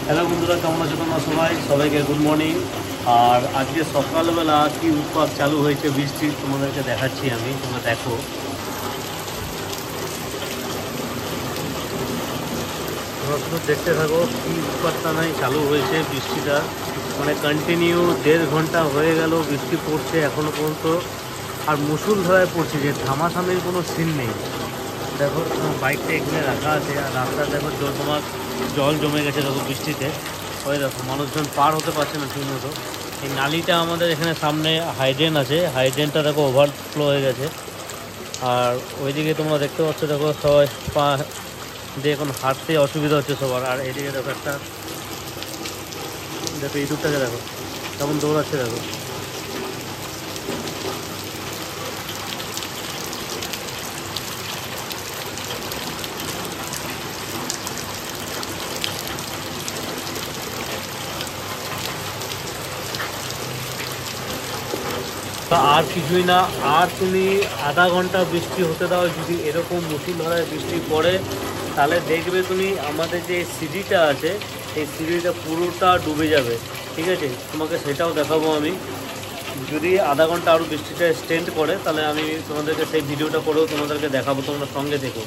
Hello বন্ধুরা, কেমন আছো তোমরা সবাইকে গুড মর্নিং। আর আজকে সকালবেলা কি উৎপাত চালু হয়েছে বৃষ্টির তোমাদেরকে দেখাচ্ছি আমি, তোমরা দেখো। তোমরা শুধু দেখতে থাকো কি উৎপাতটা নাই চালু হয়েছে বৃষ্টিটা, মানে কন্টিনিউ 1.5 ঘন্টা হয়ে গেল বৃষ্টি পড়ছে এখনও পর্যন্ত। আর মুষলধারায় পড়ছে, যে থামাথামির কোনো সিন নেই। দেখো বাইকটা এখানে রাখা আছে, আর রাস্তা দেখো তোমার জল জমে গেছে দেখো বৃষ্টিতে। ওই দেখো মানুষজন পার হতে পারছে না ঠিক মতো। এই নালিটা আমাদের এখানে সামনে হাইড্রেন আছে, হাইড্রেনটা দেখো ওভারফ্লো হয়ে গেছে। আর ওইদিকে তোমরা দেখতে পাচ্ছ দেখো সবাই পা দিয়ে এখন হাঁটতে অসুবিধা হচ্ছে সবার। আর এইদিকে দেখো একটা দেখো ইঁদুরটাকে দেখো কেমন দৌড়াচ্ছে দেখো। আর কিছুই না, আর তুমি আধা ঘন্টা বৃষ্টি হতে দাও। যদি এরকম মুষলধারায় বৃষ্টি পড়ে তাহলে দেখবে তুমি আমাদের যে সিঁড়িটা আছে এই সিঁড়িটা পুরোটা ডুবে যাবে। ঠিক আছে, তোমাকে সেটাও দেখাবো আমি। যদি আধা ঘন্টা আরও বৃষ্টিটা এক্সটেন্ড করে তাহলে আমি তোমাদেরকে সেই ভিডিওটা করেও তোমাদেরকে দেখাবো, তোমরা সঙ্গে দেখো।